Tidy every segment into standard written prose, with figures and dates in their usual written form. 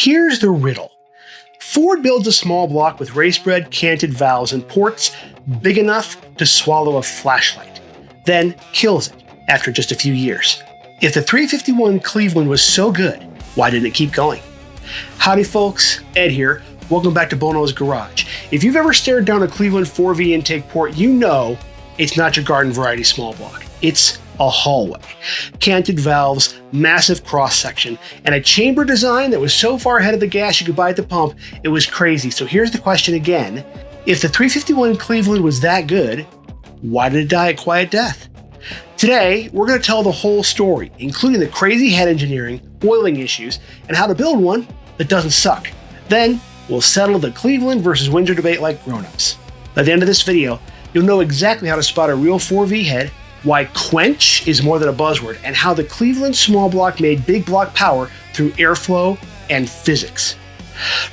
Here's the riddle. Ford builds a small block with race-bred canted valves and ports big enough to swallow a flashlight, then kills it after just a few years. If the 351 Cleveland was so good, why didn't it keep going? Howdy folks, Ed here. Welcome back to Bullnose Garage. If you've ever stared down a Cleveland 4V intake port, you know it's not your garden variety small block. It's a hallway. Canted valves, massive cross-section, and a chamber design that was so far ahead of the gas you could buy at the pump, it was crazy. So here's the question again. If the 351 Cleveland was that good, why did it die a quiet death? Today, we're going to tell the whole story, including the crazy head engineering, oiling issues, and how to build one that doesn't suck. Then, we'll settle the Cleveland versus Windsor debate like grown-ups. By the end of this video, you'll know exactly how to spot a real 4V head, why Quench is more than a buzzword, and how the Cleveland small block made big block power through airflow and physics.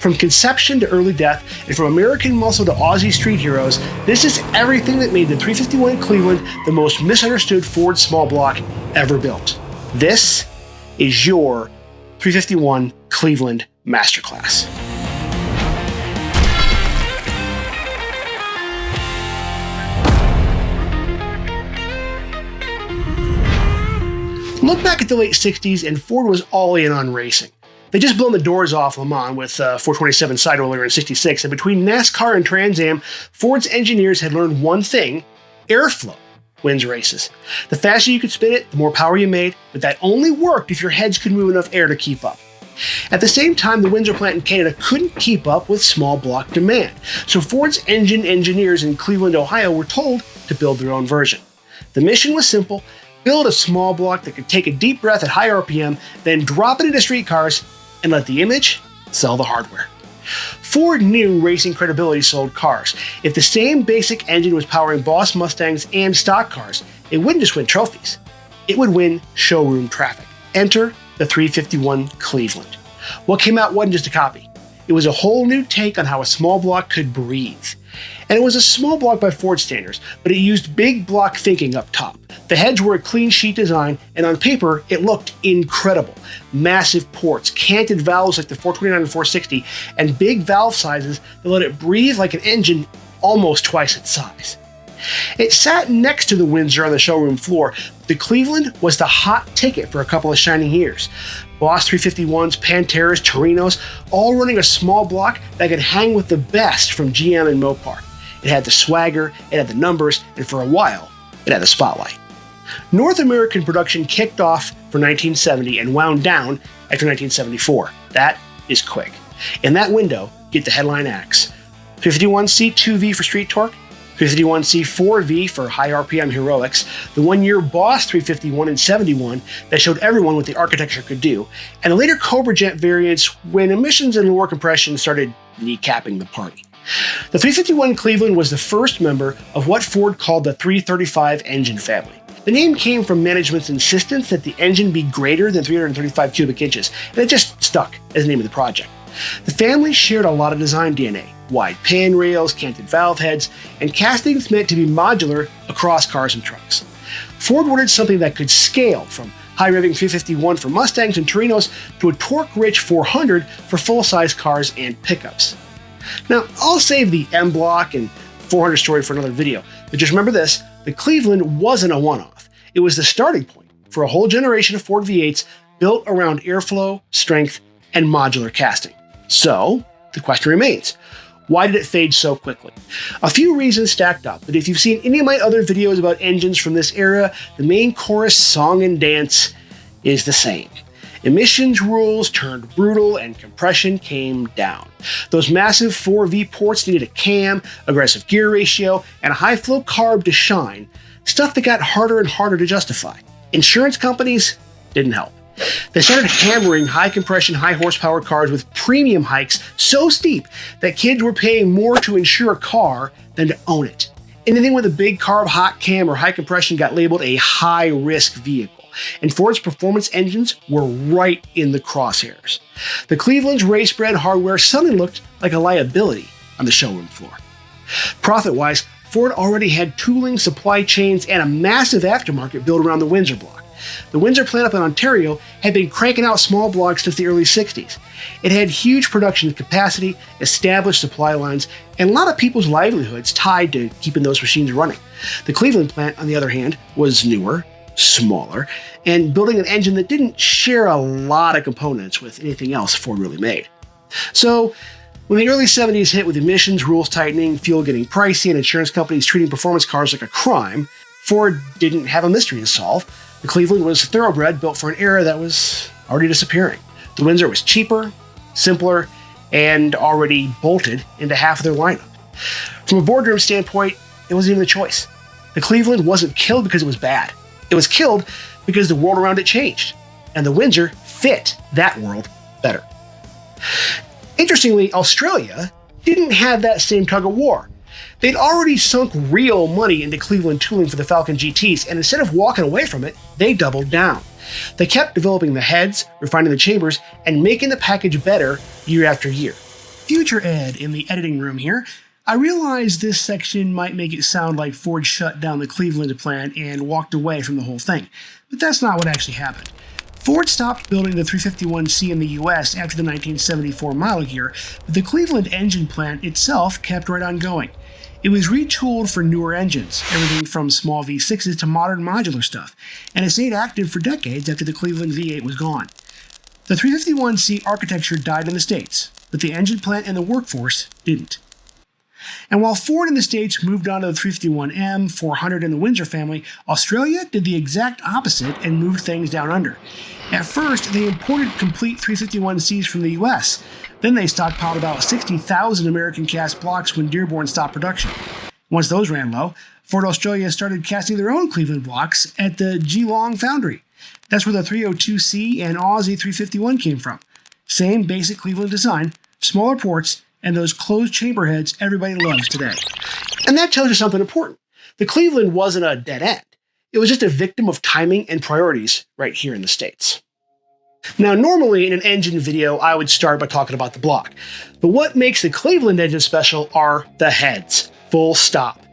From conception to early death, and from American muscle to Aussie street heroes, this is everything that made the 351 Cleveland the most misunderstood Ford small block ever built. This is your 351 Cleveland Masterclass. Look back at the late 60s and Ford was all in on racing. They just blown the doors off Le Mans with 427 side oiler in 66, and between NASCAR and Trans Am, Ford's engineers had learned one thing: airflow wins races. The faster you could spin it, the more power you made, but that only worked if your heads could move enough air to keep up. At the same time, the Windsor plant in Canada couldn't keep up with small block demand, so Ford's engine engineers in Cleveland, Ohio were told to build their own version. The mission was simple: build a small block that could take a deep breath at high RPM, then drop it into street cars, and let the image sell the hardware. Ford knew racing credibility sold cars. If the same basic engine was powering Boss Mustangs and stock cars, it wouldn't just win trophies. It would win showroom traffic. Enter the 351 Cleveland. What came out wasn't just a copy. It was a whole new take on how a small block could breathe. And it was a small block by Ford standards, but it used big block thinking up top. The heads were a clean sheet design, and on paper, it looked incredible. Massive ports, canted valves like the 429 and 460, and big valve sizes that let it breathe like an engine almost twice its size. It sat next to the Windsor on the showroom floor. The Cleveland was the hot ticket for a couple of shining years. Boss 351s, Panteras, Torinos, all running a small block that could hang with the best from GM and Mopar. It had the swagger, it had the numbers, and for a while, it had the spotlight. North American production kicked off for 1970 and wound down after 1974. That is quick. In that window, get the headline acts: 351C 2V for street torque, 351C 4V for high RPM heroics, the one-year Boss 351 in 71 that showed everyone what the architecture could do, and the later Cobra Jet variants when emissions and lower compression started kneecapping the party. The 351 Cleveland was the first member of what Ford called the 335 engine family. The name came from management's insistence that the engine be greater than 335 cubic inches, and it just stuck as the name of the project. The family shared a lot of design DNA: wide pan rails, canted valve heads, and castings meant to be modular across cars and trucks. Ford wanted something that could scale from high-revving 351 for Mustangs and Torinos to a torque-rich 400 for full-size cars and pickups. Now, I'll save the M block and 400 story for another video, but just remember this: the Cleveland wasn't a one-off. It was the starting point for a whole generation of Ford V8s built around airflow, strength, and modular casting. So, the question remains: why did it fade so quickly? A few reasons stacked up, but if you've seen any of my other videos about engines from this era, the main chorus, song, and dance is the same. Emissions rules turned brutal and compression came down. Those massive 4V ports needed a cam, aggressive gear ratio, and a high-flow carb to shine, stuff that got harder and harder to justify. Insurance companies didn't help. They started hammering high-compression, high-horsepower cars with premium hikes so steep that kids were paying more to insure a car than to own it. Anything with a big carb, hot cam, or high compression got labeled a high-risk vehicle, and Ford's performance engines were right in the crosshairs. The Cleveland's race-bred hardware suddenly looked like a liability on the showroom floor. Profit-wise, Ford already had tooling, supply chains, and a massive aftermarket built around the Windsor block. The Windsor plant up in Ontario had been cranking out small blocks since the early 60s. It had huge production capacity, established supply lines, and a lot of people's livelihoods tied to keeping those machines running. The Cleveland plant, on the other hand, was newer, smaller, and building an engine that didn't share a lot of components with anything else Ford really made. So, when the early 70s hit with emissions rules tightening, fuel getting pricey, and insurance companies treating performance cars like a crime, Ford didn't have a mystery to solve. The Cleveland was a thoroughbred built for an era that was already disappearing. The Windsor was cheaper, simpler, and already bolted into half of their lineup. From a boardroom standpoint, it wasn't even a choice. The Cleveland wasn't killed because it was bad. It was killed because the world around it changed, and the Windsor fit that world better. Interestingly, Australia didn't have that same tug of war. They'd already sunk real money into Cleveland tooling for the Falcon GTs, and instead of walking away from it, they doubled down. They kept developing the heads, refining the chambers, and making the package better year after year. Future Ed in the editing room here. I realize this section might make it sound like Ford shut down the Cleveland plant and walked away from the whole thing, but that's not what actually happened. Ford stopped building the 351C in the US after the 1974 model year, but the Cleveland engine plant itself kept right on going. It was retooled for newer engines, everything from small V6s to modern modular stuff, and it stayed active for decades after the Cleveland V8 was gone. The 351C architecture died in the States, but the engine plant and the workforce didn't. And while Ford in the States moved on to the 351M, 400, and the Windsor family, Australia did the exact opposite and moved things down under. At first, they imported complete 351Cs from the US. Then they stockpiled about 60,000 American cast blocks when Dearborn stopped production. Once those ran low, Ford Australia started casting their own Cleveland blocks at the Geelong foundry. That's where the 302C and Aussie 351 came from. Same basic Cleveland design, smaller ports, and those closed chamber heads everybody loves today. And that tells you something important. The Cleveland wasn't a dead end. It was just a victim of timing and priorities right here in the States. Now, normally in an engine video, I would start by talking about the block. But what makes the Cleveland engine special are the heads. Full stop.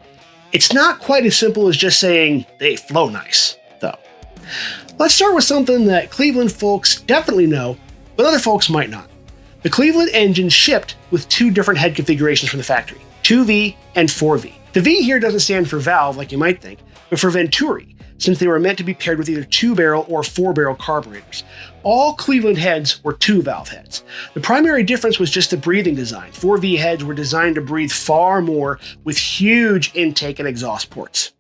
It's not quite as simple as just saying they flow nice, though. Let's start with something that Cleveland folks definitely know, but other folks might not. The Cleveland engine shipped with two different head configurations from the factory, 2V and 4V. The V here doesn't stand for valve like you might think, but for Venturi, since they were meant to be paired with either 2-barrel or 4-barrel carburetors. All Cleveland heads were 2-valve heads. The primary difference was just the breathing design. 4V heads were designed to breathe far more with huge intake and exhaust ports.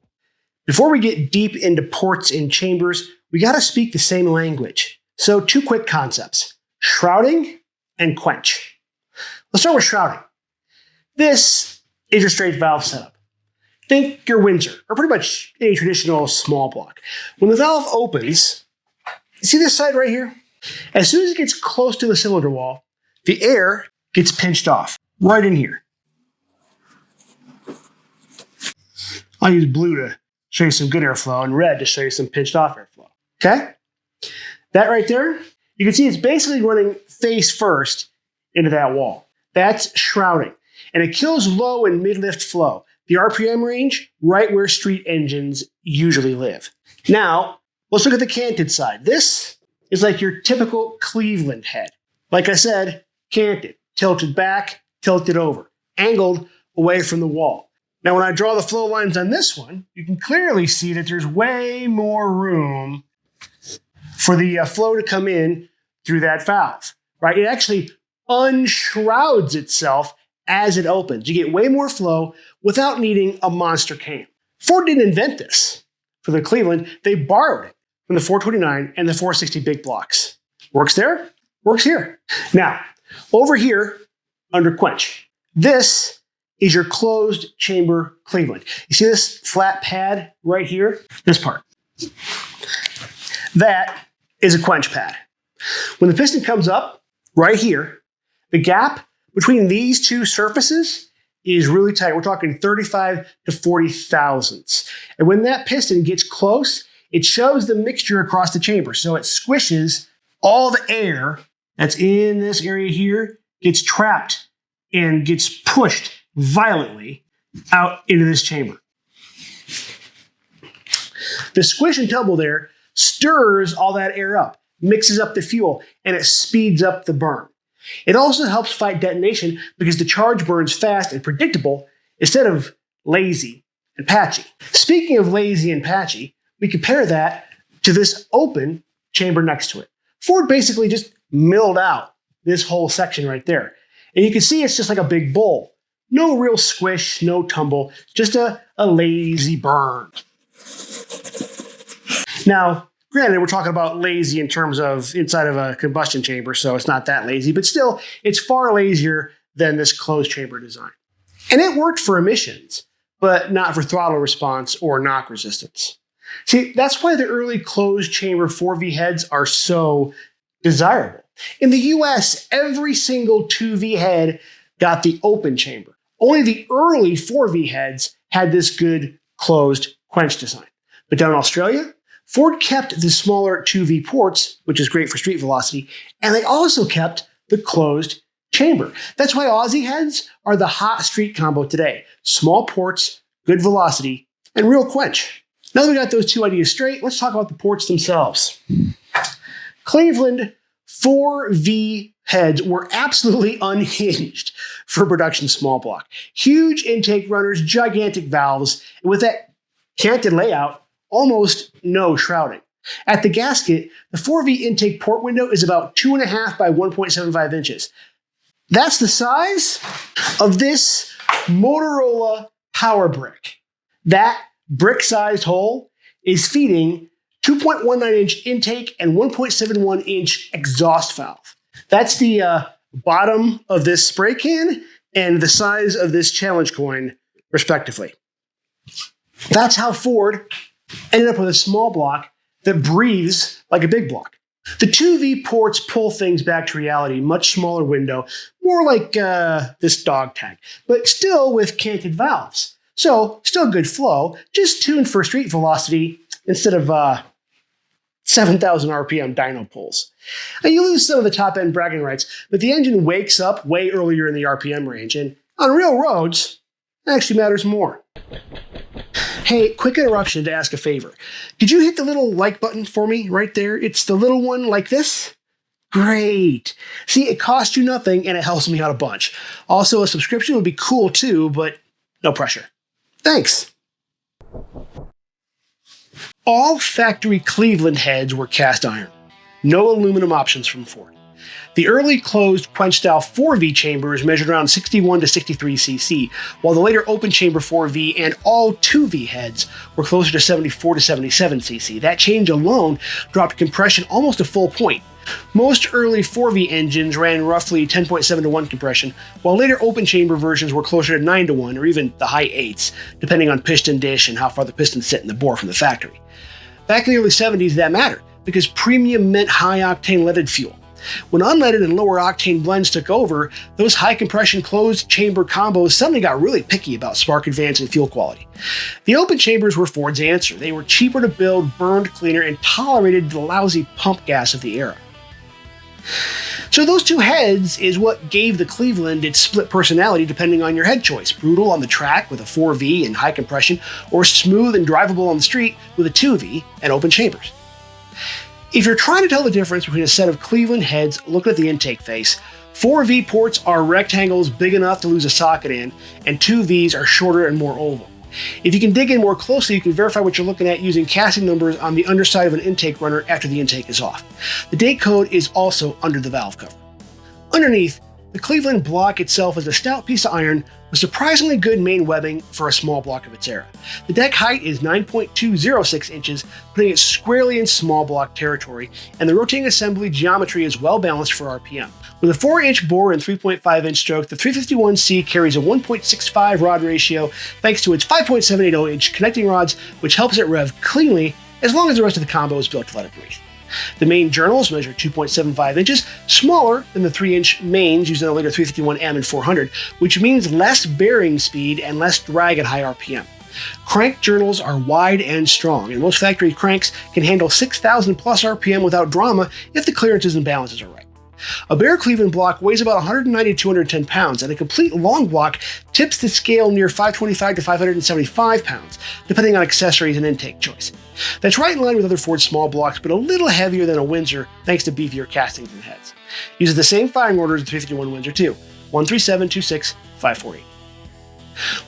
Before we get deep into ports and chambers, we gotta speak the same language. So 2 quick concepts, shrouding and quench. Let's start with shrouding. This is your straight valve setup. Think your Windsor, or pretty much any traditional small block. When the valve opens, you see this side right here? As soon as it gets close to the cylinder wall, the air gets pinched off, right in here. I'll use blue to show you some good airflow and red to show you some pinched off airflow. Okay? That right there, you can see it's basically running face first into that wall. That's shrouding. And it kills low and mid-lift flow, the RPM range right where street engines usually live. Now, let's look at the canted side. This is like your typical Cleveland head. Like I said, canted, tilted back, tilted over, angled away from the wall. Now, when I draw the flow lines on this one, you can clearly see that there's way more room for the flow to come in through that valve, right? It actually unshrouds itself as it opens. You get way more flow without needing a monster cam. Ford didn't invent this for the Cleveland. They borrowed it from the 429 and the 460 big blocks. Works there, works here. Now, over here under Quench, this is your closed chamber Cleveland. You see this flat pad right here? This part. That is a Quench pad. When the piston comes up right here, the gap between these two surfaces is really tight. We're talking 35 to 40 thousandths. And when that piston gets close, it shows the mixture across the chamber. So it squishes all the air that's in this area here, gets trapped and gets pushed violently out into this chamber. The squish and tumble there stirs all that air up, mixes up the fuel, and it speeds up the burn. It also helps fight detonation because the charge burns fast and predictable instead of lazy and patchy. Speaking of lazy and patchy, we compare that to this open chamber next to it. Ford basically just milled out this whole section right there. And you can see it's just like a big bowl. No real squish, no tumble, just a lazy burn. Now, granted, we're talking about lazy in terms of inside of a combustion chamber, so it's not that lazy, but still, it's far lazier than this closed chamber design. And it worked for emissions, but not for throttle response or knock resistance. See, that's why the early closed chamber 4V heads are so desirable. In the US, every single 2V head got the open chamber. Only the early 4V heads had this good closed Quench design. But down in Australia, Ford kept the smaller 2V ports, which is great for street velocity, and they also kept the closed chamber. That's why Aussie heads are the hot street combo today. Small ports, good velocity, and real Quench. Now that we got those two ideas straight, let's talk about the ports themselves. Cleveland 4V heads were absolutely unhinged for production small block. Huge intake runners, gigantic valves, and with that canted layout, almost no shrouding. At the gasket, the 4V intake port window is about 2.5 by 1.75 inches. That's the size of this Motorola power brick. That brick-sized hole is feeding 2.19-inch intake and 1.71-inch exhaust valve. That's the bottom of this spray can and the size of this challenge coin, respectively. That's how Ford ended up with a small block that breathes like a big block. The 2V ports pull things back to reality, much smaller window, more like this dog tag, but still with canted valves. So, still good flow, just tuned for street velocity instead of 7,000 RPM dyno pulls. And you lose some of the top-end bragging rights, but the engine wakes up way earlier in the RPM range, and on real roads, it actually matters more. Hey, quick interruption to ask a favor. Could you hit the little like button for me right there? It's the little one like this. Great. See, it costs you nothing and it helps me out a bunch. Also, a subscription would be cool too, but no pressure. Thanks. All factory Cleveland heads were cast iron. No aluminum options from Ford. The early closed Quench-style 4V chambers measured around 61 to 63 cc, while the later open chamber 4V and all 2V heads were closer to 74 to 77 cc. That change alone dropped compression almost a full point. Most early 4V engines ran roughly 10.7 to 1 compression, while later open chamber versions were closer to 9 to 1 or even the high 8s, depending on piston dish and how far the pistons sit in the bore from the factory. Back in the early 70s, that mattered because premium meant high-octane leaded fuel. When unleaded and lower octane blends took over, those high compression closed chamber combos suddenly got really picky about spark advance and fuel quality. The open chambers were Ford's answer. They were cheaper to build, burned cleaner, and tolerated the lousy pump gas of the era. So those two heads is what gave the Cleveland its split personality depending on your head choice. Brutal on the track with a 4V and high compression, or smooth and drivable on the street with a 2V and open chambers. If you're trying to tell the difference between a set of Cleveland heads, look at the intake face. 4V ports are rectangles big enough to lose a socket in, and 2Vs are shorter and more oval. If you can dig in more closely, you can verify what you're looking at using casting numbers on the underside of an intake runner after the intake is off. The date code is also under the valve cover. Underneath, the Cleveland block itself is a stout piece of iron with surprisingly good main webbing for a small block of its era. The deck height is 9.206 inches, putting it squarely in small block territory, and the rotating assembly geometry is well balanced for RPM. With a 4-inch bore and 3.5-inch stroke, the 351C carries a 1.65 rod ratio thanks to its 5.780-inch connecting rods, which helps it rev cleanly as long as the rest of the combo is built to let it breathe. The main journals measure 2.75 inches, smaller than the 3-inch mains used in the later 351M and 400, which means less bearing speed and less drag at high RPM. Crank journals are wide and strong, and most factory cranks can handle 6,000 plus RPM without drama if the clearances and balances are right. A bare Cleveland block weighs about 190 to 210 pounds, and a complete long block tips the scale near 525 to 575 pounds, depending on accessories and intake choice. That's right in line with other Ford small blocks, but a little heavier than a Windsor thanks to beefier castings and heads. Uses the same firing orders as the 351 Windsor too, 137, 26, 548.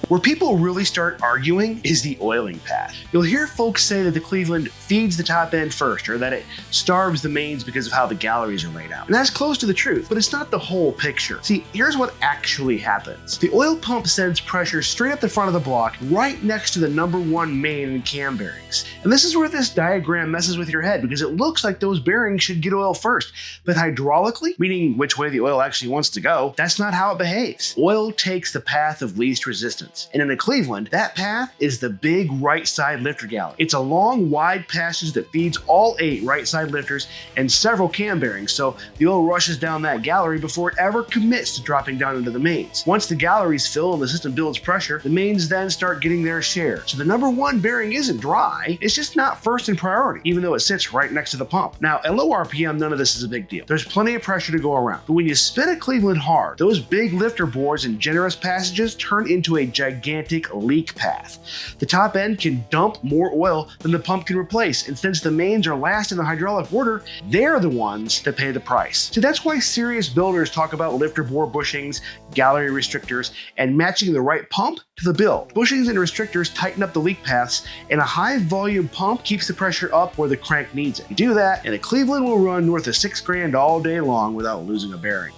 Where people really start arguing is the oiling path. You'll hear folks say that the Cleveland feeds the top end first, or that it starves the mains because of how the galleries are laid out. And that's close to the truth, but it's not the whole picture. See, here's what actually happens. The oil pump sends pressure straight up the front of the block, right next to the number one main and cam bearings. And this is where this diagram messes with your head, because it looks like those bearings should get oil first. But hydraulically, meaning which way the oil actually wants to go, that's not how it behaves. Oil takes the path of least resistance. And in a Cleveland, that path is the big right side lifter gallery. It's a long, wide passage that feeds all 8 right side lifters and several cam bearings, so the oil rushes down that gallery before it ever commits to dropping down into the mains. Once the galleries fill and the system builds pressure, the mains then start getting their share. So the number one bearing isn't dry, it's just not first in priority, even though it sits right next to the pump. Now, at low RPM, none of this is a big deal. There's plenty of pressure to go around. But when you spin a Cleveland hard, those big lifter boards and generous passages turn into a gigantic leak path. The top end can dump more oil than the pump can replace, and since the mains are last in the hydraulic order, they're the ones that pay the price. So that's why serious builders talk about lifter bore bushings, gallery restrictors, and matching the right pump to the build. Bushings and restrictors tighten up the leak paths, and a high volume pump keeps the pressure up where the crank needs it. You do that, and a Cleveland will run north of $6,000 all day long without losing a bearing.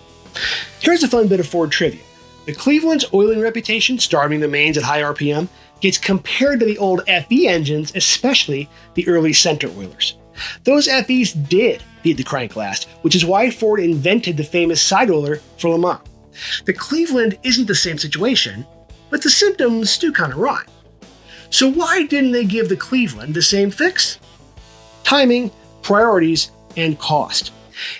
Here's a fun bit of Ford trivia. The Cleveland's oiling reputation, starving the mains at high RPM, gets compared to the old FE engines, especially the early center oilers. Those FEs did feed the crank last, which is why Ford invented the famous side oiler for Le Mans. The Cleveland isn't the same situation, but the symptoms do kind of rhyme. So why didn't they give the Cleveland the same fix? Timing, priorities, and cost.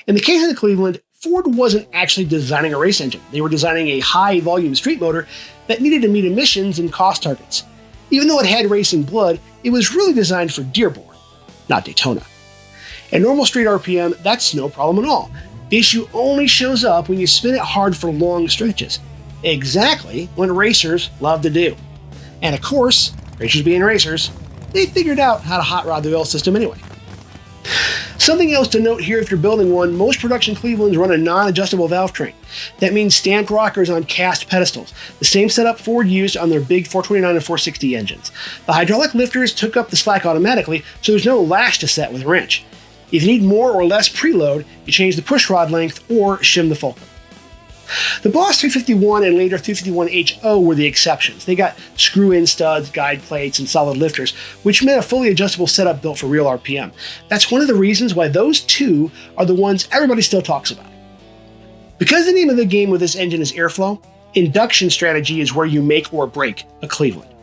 In the case of the Cleveland, Ford wasn't actually designing a race engine. They were designing a high-volume street motor that needed to meet emissions and cost targets. Even though it had racing blood, it was really designed for Dearborn, not Daytona. At normal street RPM, that's no problem at all. The issue only shows up when you spin it hard for long stretches. Exactly what racers love to do. And of course, racers being racers, they figured out how to hot rod the oil system anyway. Something else to note here if you're building one, most production Clevelands run a non-adjustable valve train. That means stamped rockers on cast pedestals, the same setup Ford used on their big 429 and 460 engines. The hydraulic lifters took up the slack automatically, so there's no lash to set with a wrench. If you need more or less preload, you change the push rod length or shim the fulcrum. The Boss 351 and later 351HO were the exceptions. They got screw-in studs, guide plates, and solid lifters, which meant a fully adjustable setup built for real RPM. That's one of the reasons why those two are the ones everybody still talks about. Because the name of the game with this engine is airflow, induction strategy is where you make or break a Cleveland.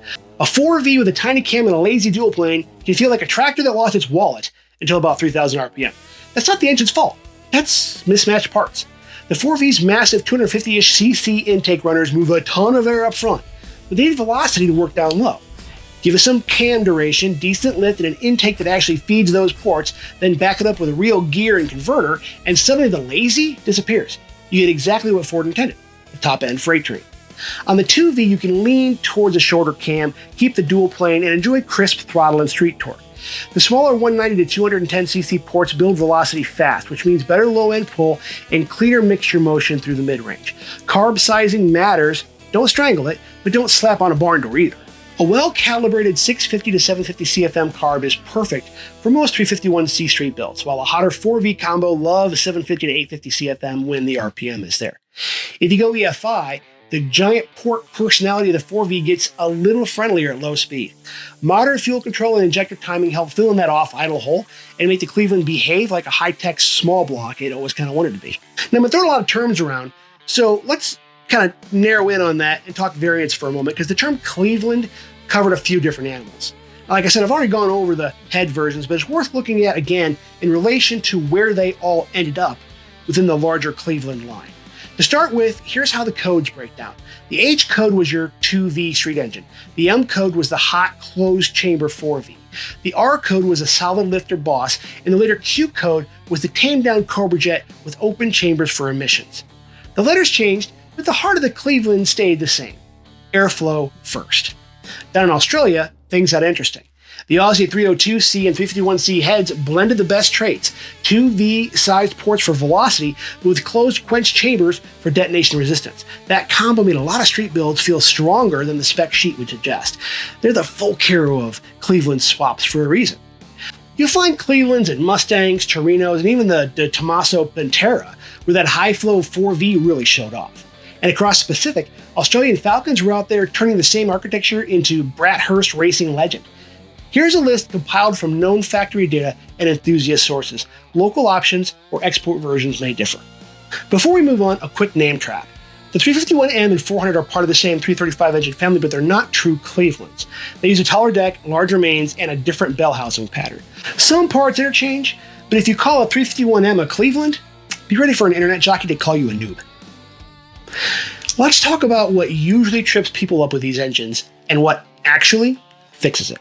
A 4V with a tiny cam and a lazy dual plane can feel like a tractor that lost its wallet until about 3,000 RPM. That's not the engine's fault. That's mismatched parts. The 4V's massive 250-ish cc intake runners move a ton of air up front, but they need velocity to work down low. Give it some cam duration, decent lift, and an intake that actually feeds those ports, then back it up with a real gear and converter, and suddenly the lazy disappears. You get exactly what Ford intended, a top-end freight train. On the 2V, you can lean towards a shorter cam, keep the dual plane, and enjoy crisp throttle and street torque. The smaller 190 to 210cc ports build velocity fast, which means better low-end pull and cleaner mixture motion through the mid-range. Carb sizing matters, don't strangle it, but don't slap on a barn door either. A well-calibrated 650 to 750 CFM carb is perfect for most 351C street builds, while a hotter 4V combo loves 750 to 850 CFM when the RPM is there. If you go EFI, the giant port personality of the 4V gets a little friendlier at low speed. Modern fuel control and injector timing help fill in that off-idle hole and make the Cleveland behave like a high-tech small block it always kind of wanted to be. Now, I'm going to throw a lot of terms around, so let's kind of narrow in on that and talk variants for a moment, because the term Cleveland covered a few different animals. Like I said, I've already gone over the head versions, but it's worth looking at again in relation to where they all ended up within the larger Cleveland line. To start with, here's how the codes break down. The H code was your 2V street engine. The M code was the hot closed chamber 4V. The R code was a solid lifter boss, and the later Q code was the tamed down Cobra jet with open chambers for emissions. The letters changed, but the heart of the Cleveland stayed the same. Airflow first. Down in Australia, things got interesting. The Aussie 302C and 351C heads blended the best traits. 2V-sized ports for velocity with closed quench chambers for detonation resistance. That combo made a lot of street builds feel stronger than the spec sheet would suggest. They're the folk hero of Cleveland swaps for a reason. You'll find Clevelands and Mustangs, Torinos, and even the Tommaso Pantera, where that high-flow 4V really showed off. And across the Pacific, Australian Falcons were out there turning the same architecture into Brathurst racing legend. Here's a list compiled from known factory data and enthusiast sources. Local options or export versions may differ. Before we move on, a quick name trap. The 351M and 400 are part of the same 335 engine family, but they're not true Clevelands. They use a taller deck, larger mains, and a different bell housing pattern. Some parts interchange, but if you call a 351M a Cleveland, be ready for an internet jockey to call you a noob. Let's talk about what usually trips people up with these engines and what actually fixes it.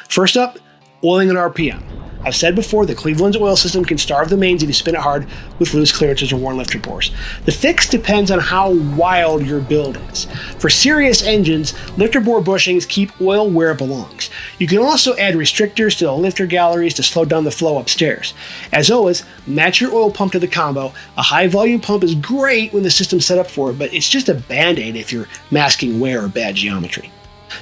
First up, oiling at RPM. I've said before that Cleveland's oil system can starve the mains if you spin it hard with loose clearances or worn lifter bores. The fix depends on how wild your build is. For serious engines, lifter bore bushings keep oil where it belongs. You can also add restrictors to the lifter galleries to slow down the flow upstairs. As always, match your oil pump to the combo. A high volume pump is great when the system's set up for it, but it's just a band-aid if you're masking wear or bad geometry.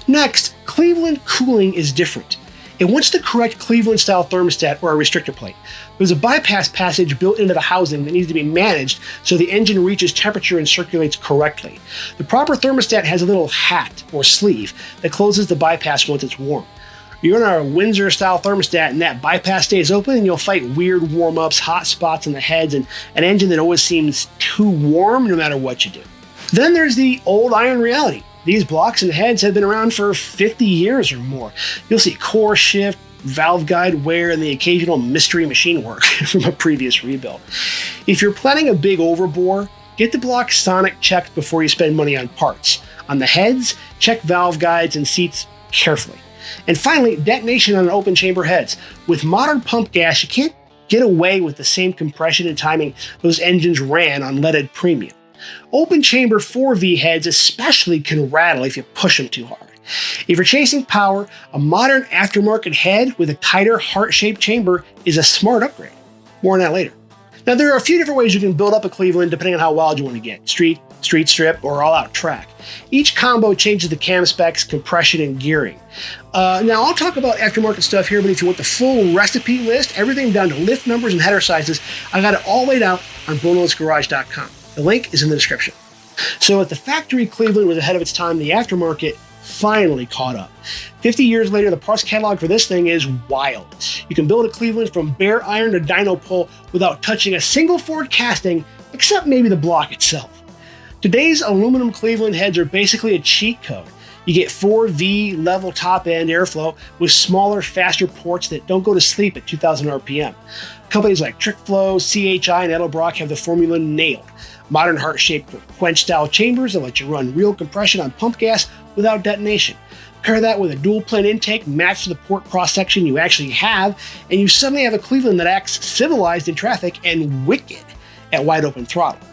Next, Cleveland cooling is different. It wants the correct Cleveland-style thermostat or a restrictor plate. There's a bypass passage built into the housing that needs to be managed so the engine reaches temperature and circulates correctly. The proper thermostat has a little hat or sleeve that closes the bypass once it's warm. You're on a Windsor-style thermostat and that bypass stays open and you'll fight weird warm-ups, hot spots in the heads, and an engine that always seems too warm no matter what you do. Then there's the old iron reality. These blocks and heads have been around for 50 years or more. You'll see core shift, valve guide wear, and the occasional mystery machine work from a previous rebuild. If you're planning a big overbore, get the block sonic checked before you spend money on parts. On the heads, check valve guides and seats carefully. And finally, detonation on open chamber heads. With modern pump gas, you can't get away with the same compression and timing those engines ran on leaded premium. Open chamber 4V heads especially can rattle if you push them too hard. If you're chasing power, a modern aftermarket head with a tighter heart-shaped chamber is a smart upgrade. More on that later. Now there are a few different ways you can build up a Cleveland depending on how wild you want to get. Street strip, or all-out track. Each combo changes the cam specs, compression, and gearing. Now I'll talk about aftermarket stuff here, but if you want the full recipe list, everything down to lift numbers and header sizes, I got it all laid out on bullnosegarage.com. The link is in the description. So at the factory, Cleveland was ahead of its time. The aftermarket finally caught up. 50 years later, the parts catalog for this thing is wild. You can build a Cleveland from bare iron to dyno pull without touching a single Ford casting, except maybe the block itself. Today's aluminum Cleveland heads are basically a cheat code. You get 4V level top end airflow with smaller, faster ports that don't go to sleep at 2000 RPM. Companies like TrickFlow, CHI, and Edelbrock have the formula nailed. Modern heart-shaped Quench-style chambers that let you run real compression on pump gas without detonation. Pair that with a dual-plane intake matched to the port cross-section you actually have, and you suddenly have a Cleveland that acts civilized in traffic and wicked at wide-open throttle.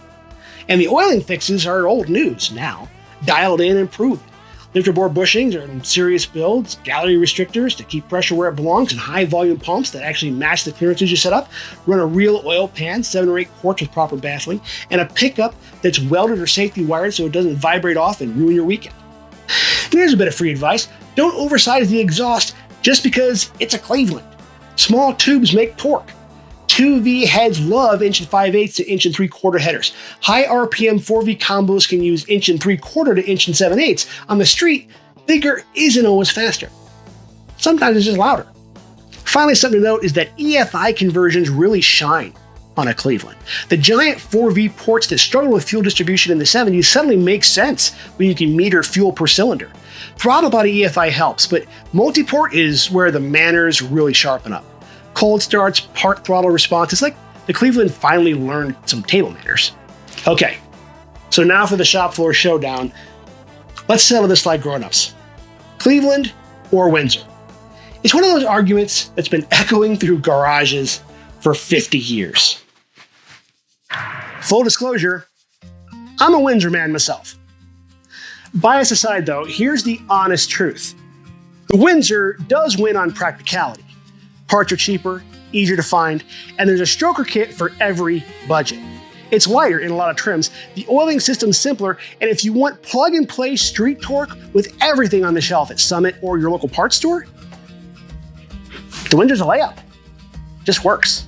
And the oiling fixes are old news now, dialed in and proven. Lifter bore bushings are in serious builds, gallery restrictors to keep pressure where it belongs, and high volume pumps that actually match the clearances you set up, run a real oil pan, 7 or 8 quarts with proper baffling, and a pickup that's welded or safety wired so it doesn't vibrate off and ruin your weekend. And here's a bit of free advice. Don't oversize the exhaust just because it's a Cleveland. Small tubes make torque. 2V heads love inch and 5/8 to inch and 3/4 headers. High RPM 4V combos can use inch and 3/4 to inch and 7/8. On the street, bigger isn't always faster. Sometimes it's just louder. Finally, something to note is that EFI conversions really shine on a Cleveland. The giant 4V ports that struggled with fuel distribution in the 70s suddenly make sense when you can meter fuel per cylinder. Throttle body EFI helps, but multi-port is where the manners really sharpen up. Cold starts, part throttle response. It's like the Cleveland finally learned some table manners. Okay, so now for the shop floor showdown. Let's settle this like grown-ups. Cleveland or Windsor? It's one of those arguments that's been echoing through garages for 50 years. Full disclosure, I'm a Windsor man myself. Bias aside though, here's the honest truth. The Windsor does win on practicality. Parts are cheaper, easier to find, and there's a stroker kit for every budget. It's lighter in a lot of trims, the oiling system's simpler, and if you want plug-and-play street torque with everything on the shelf at Summit or your local parts store, the Windsor's a layup. Just works.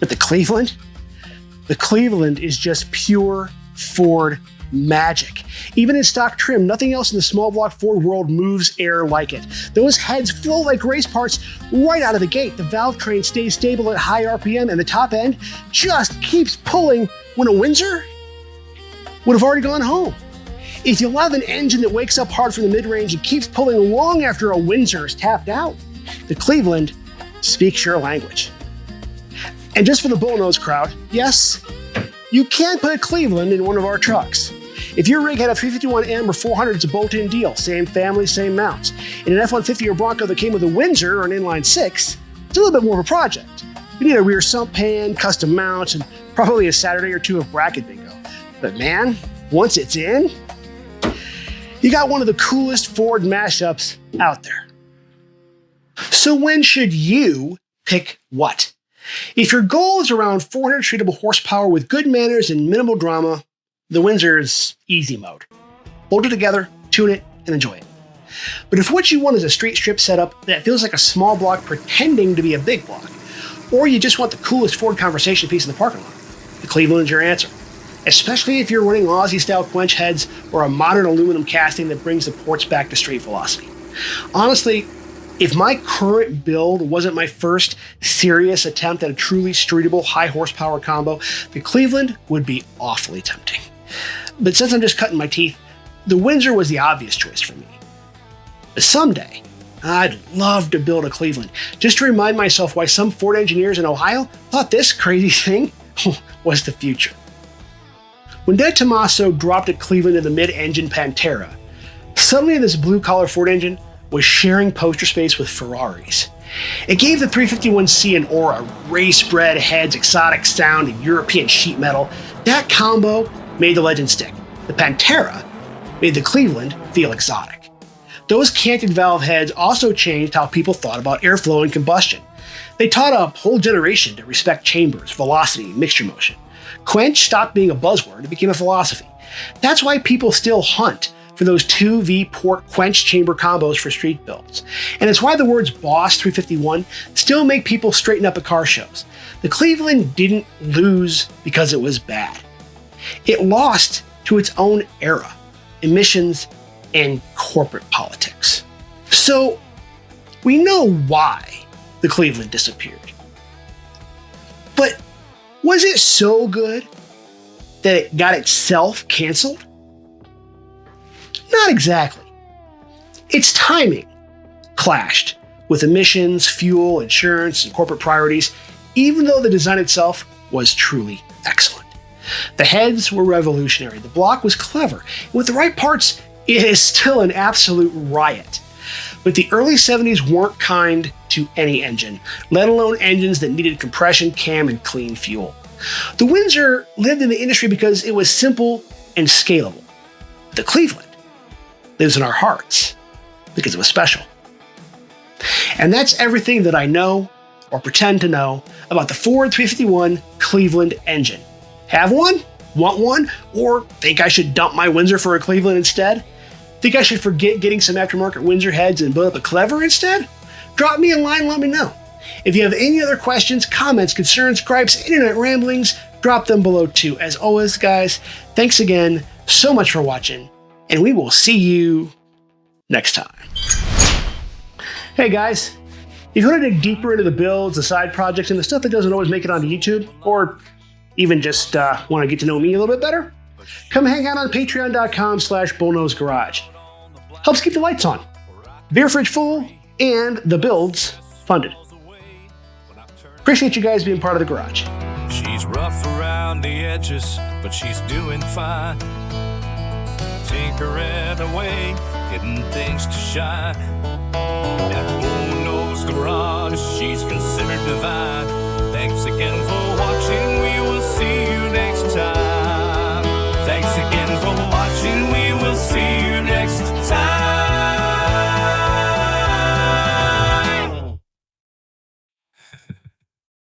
But the Cleveland is just pure Ford magic. Even in stock trim, nothing else in the small block Ford world moves air like it. Those heads flow like race parts right out of the gate. The valve train stays stable at high RPM, and the top end just keeps pulling when a Windsor would have already gone home. If you love an engine that wakes up hard from the mid-range and keeps pulling long after a Windsor is tapped out, the Cleveland speaks your language. And just for the Bullnose crowd, yes, you can put a Cleveland in one of our trucks. If your rig had a 351M or 400, it's a bolt-in deal. Same family, same mounts. In an F-150 or Bronco that came with a Windsor or an inline 6, it's a little bit more of a project. You need a rear sump pan, custom mounts, and probably a Saturday or two of bracket bingo. But man, once it's in, you got one of the coolest Ford mashups out there. So when should you pick what? If your goal is around 400 treatable horsepower with good manners and minimal drama, the Windsor's easy mode. Bolt it together, tune it, and enjoy it. But if what you want is a straight strip setup that feels like a small block pretending to be a big block, or you just want the coolest Ford conversation piece in the parking lot, the Cleveland's your answer. Especially if you're running Aussie-style Quench heads or a modern aluminum casting that brings the ports back to street velocity. Honestly, if my current build wasn't my first serious attempt at a truly streetable high horsepower combo, the Cleveland would be awfully tempting. But since I'm just cutting my teeth, the Windsor was the obvious choice for me. But someday, I'd love to build a Cleveland, just to remind myself why some Ford engineers in Ohio thought this crazy thing was the future. When Dad Tommaso dropped at Cleveland in the mid-engine Pantera, suddenly this blue-collar Ford engine was sharing poster space with Ferraris. It gave the 351C an aura, race-bred heads, exotic sound, and European sheet metal. That combo made the legend stick. The Pantera made the Cleveland feel exotic. Those canted valve heads also changed how people thought about airflow and combustion. They taught a whole generation to respect chambers, velocity, and mixture motion. Quench stopped being a buzzword and became a philosophy. That's why people still hunt for those 2V port Quench chamber combos for street builds. And it's why the words Boss 351 still make people straighten up at car shows. The Cleveland didn't lose because it was bad. It lost to its own era, emissions, and corporate politics. So we know why the Cleveland disappeared. But was it so good that it got itself canceled? Not exactly. Its timing clashed with emissions, fuel, insurance, and corporate priorities, even though the design itself was truly excellent. The heads were revolutionary, the block was clever, and with the right parts, it is still an absolute riot. But the early 70s weren't kind to any engine, let alone engines that needed compression, cam, and clean fuel. The Windsor lived in the industry because it was simple and scalable. The Cleveland lives in our hearts because it was special. And that's everything that I know or pretend to know about the Ford 351 Cleveland engine. Have one? Want one? Or think I should dump my Windsor for a Cleveland instead? Think I should forget getting some aftermarket Windsor heads and build up a Clever instead? Drop me a line and let me know. If you have any other questions, comments, concerns, gripes, internet ramblings, drop them below too. As always, guys, thanks again so much for watching, and we will see you next time. Hey guys, if you want to dig deeper into the builds, the side projects, and the stuff that doesn't always make it onto YouTube, or even just want to get to know me a little bit better, come hang out on patreon.com/bullnosegarage. Helps keep the lights on, beer fridge full, and the builds funded. Appreciate you guys being part of the garage. She's rough around the edges, but she's doing fine. Tinkering away, getting things to shine. That garage, she's considered divine. Thanks again for